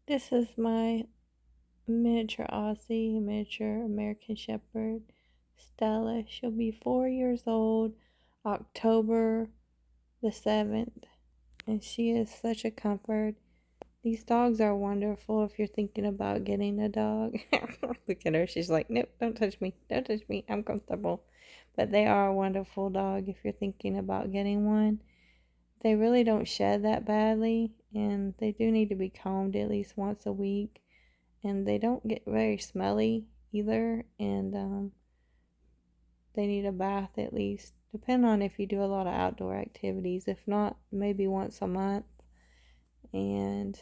This is my miniature Aussie, miniature American Shepherd, Stella. She'll be 4 years old October the 7th, and she is such a comfort. These dogs are wonderful if you're thinking about getting a dog. Look at her. She's like, nope, don't touch me. Don't touch me. I'm comfortable. But they are a wonderful dog if you're thinking about getting one. They really don't shed that badly, and they do need to be combed at least once a week. And they don't get very smelly either, and they need a bath at least, depending on if you do a lot of outdoor activities. If not, maybe once a month. And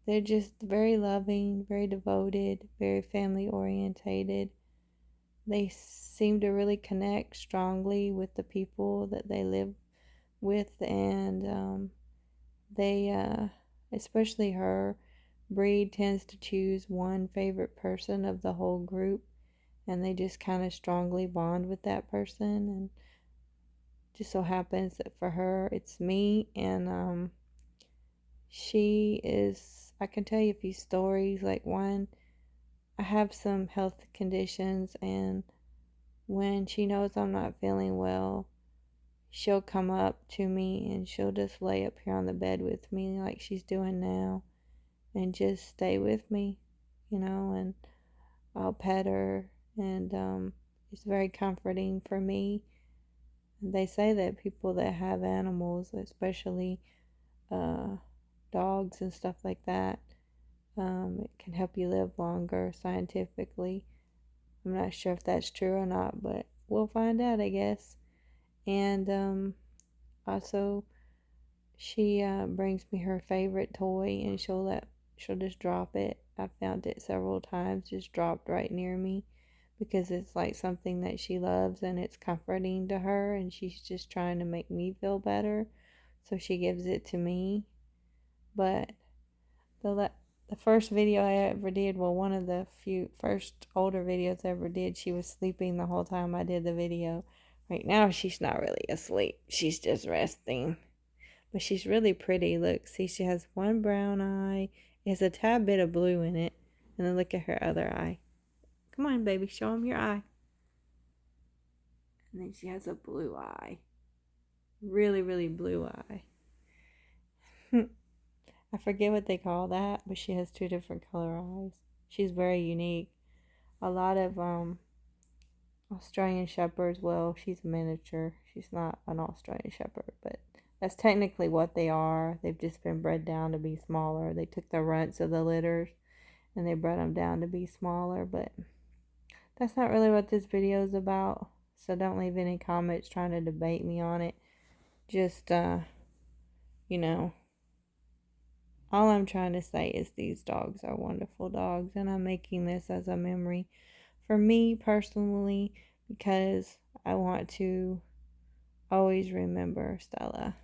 they're just very loving, very devoted, very family orientated. They seem to really connect strongly with the people that they live with, and they especially her breed tends to choose one favorite person of the whole group, and they just kind of strongly bond with that person. And just so happens that for her it's me. And she is, I can tell you a few stories. Like, one, I have some health conditions, and when she knows I'm not feeling well, she'll come up to me and she'll just lay up here on the bed with me like she's doing now and just stay with me, and I'll pet her. And it's very comforting for me. They say that people that have animals, especially uh, dogs and stuff like that, it can help you live longer scientifically. I'm not sure if that's true or not, but we'll find out, I guess. And also, she brings me her favorite toy, and she'll just drop it. I found it several times, just dropped right near me, because it's like something that she loves and it's comforting to her, and she's just trying to make me feel better, so she gives it to me. But the first video I ever did, well, one of the few first older videos I ever did, she was sleeping the whole time I did the video. Right now, she's not really asleep. She's just resting. But she's really pretty. Look, see, she has one brown eye. It has a tad bit of blue in it. And then look at her other eye. Come on, baby, show him your eye. And then she has a blue eye. Really, really blue eye. I forget what they call that, but she has two different color eyes. She's very unique. A lot of Australian Shepherds, well, she's a miniature. She's not an Australian Shepherd, but that's technically what they are. They've just been bred down to be smaller. They took the runts of the litters and they bred them down to be smaller, but that's not really what this video is about. So don't leave any comments trying to debate me on it. Just, you know, all I'm trying to say is these dogs are wonderful dogs, and I'm making this as a memory for me personally, because I want to always remember Stella,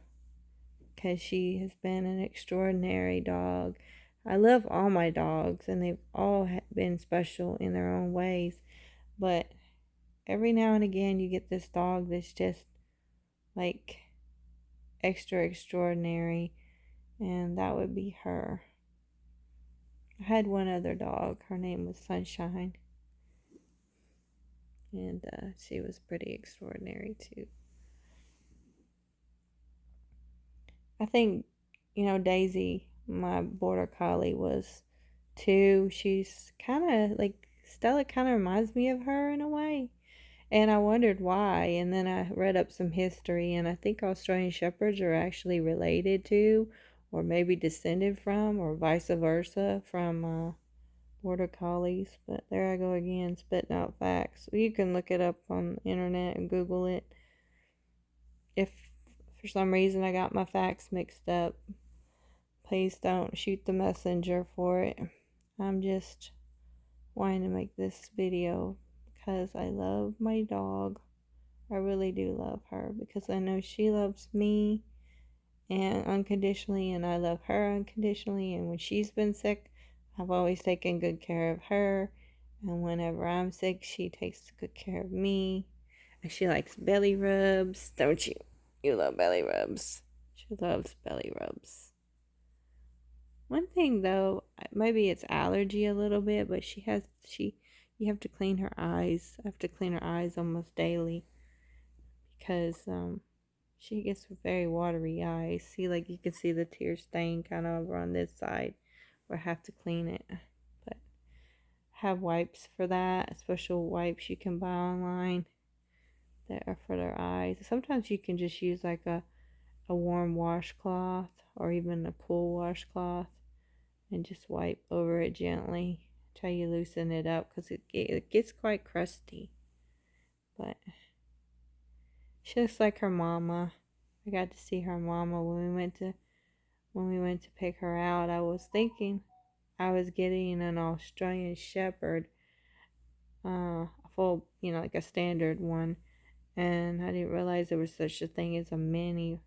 because she has been an extraordinary dog. I love all my dogs, and they've all been special in their own ways, but every now and again you get this dog that's just like extra extraordinary, and that would be her. I had one other dog. Her name was Sunshine, and she was pretty extraordinary too. I think, Daisy, my border collie, was too. She's kind of like, Stella kind of reminds me of her in a way. And I wondered why. And then I read up some history, and I think Australian Shepherds are actually related to, or maybe descended from, or vice versa, from border collies. But there I go again, spitting out facts. You can look it up on the internet and Google it. If for some reason I got my facts mixed up, please don't shoot the messenger for it. I'm just wanting to make this video because I love my dog. I really do love her, because I know she loves me and unconditionally, and I love her unconditionally. And when she's been sick, I've always taken good care of her, and whenever I'm sick, she takes good care of me. And she likes belly rubs, don't you? You love belly rubs. She loves belly rubs. One thing thing though, maybe it's allergy a little bit, but you have to clean her eyes. I have to clean her eyes almost daily because she gets very watery eyes. See, like you can see the tear stain kind of over on this side where I have to clean it. But I have wipes for that, special wipes you can buy online that are for their eyes. Sometimes you can just use like a warm washcloth or even a cool washcloth and just wipe over it gently. Try you loosen it up because it gets quite crusty. But she looks like her mama. I got to see her mama when we went to pick her out. I was thinking I was getting an Australian Shepherd, a full, like a standard one, and I didn't realize there was such a thing as a mini,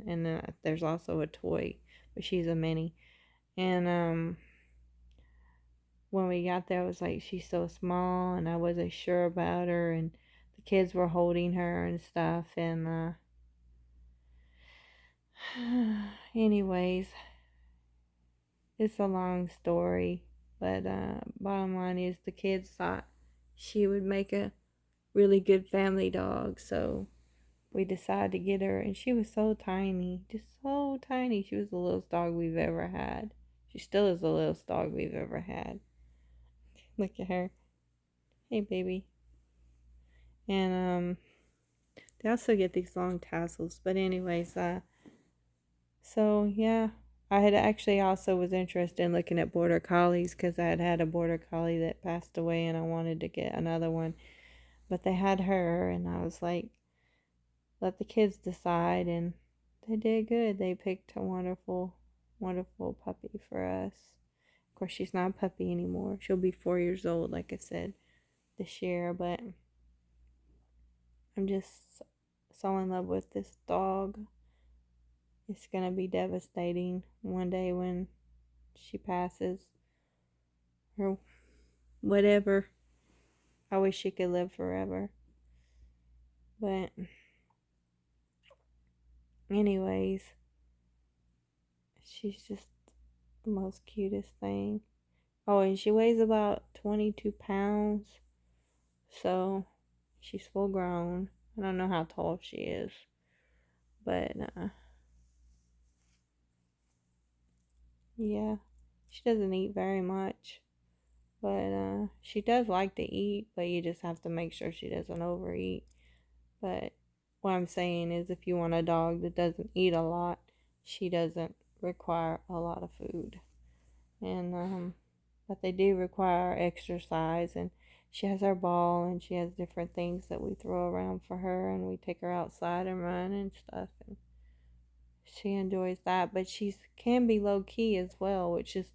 and there's also a toy, but she's a mini. And when we got there, I was like, she's so small, and I wasn't sure about her, and the kids were holding her and stuff, and anyways, it's a long story, but bottom line is the kids thought she would make a really good family dog, so we decided to get her, and she was so tiny, just so tiny. She was the littlest dog we've ever had. She still is the littlest dog we've ever had. Look at her. Hey, baby. And they also get these long tassels. But anyways, so yeah, I had actually also was interested in looking at border collies because I had a border collie that passed away, and I wanted to get another one. But they had her, and I was like, let the kids decide, and they did good. They picked a wonderful, wonderful puppy for us. Of course, she's not a puppy anymore. She'll be 4 years old, like I said, this year. But I'm just so in love with this dog. It's gonna be devastating one day when she passes or whatever. I wish she could live forever. But anyways, she's just the most cutest thing. Oh, and she weighs about 22 pounds. So she's full grown. I don't know how tall she is. But yeah, she doesn't eat very much. But she does like to eat, but you just have to make sure she doesn't overeat. But what I'm saying is if you want a dog that doesn't eat a lot, she doesn't require a lot of food. And but they do require exercise, and she has her ball, and she has different things that we throw around for her, and we take her outside and run and stuff, and she enjoys that. But she can be low key as well, which is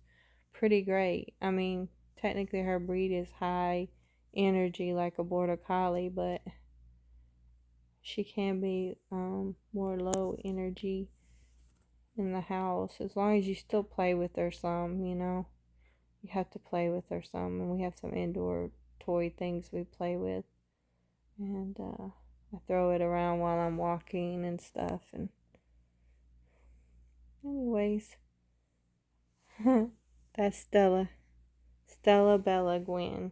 pretty great. I mean, technically her breed is high energy like a border collie, but she can be more low energy in the house, as long as you still play with her some, you have to play with her some, and we have some indoor toy things we play with, and I throw it around while I'm walking and stuff. And anyways, that's Stella Bella Gwen,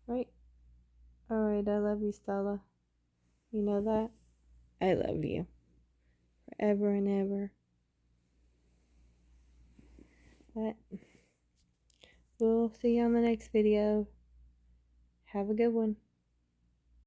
right? All right, I love you, Stella. You know that. I love you forever and ever. But we'll see you on the next video. Have a good one.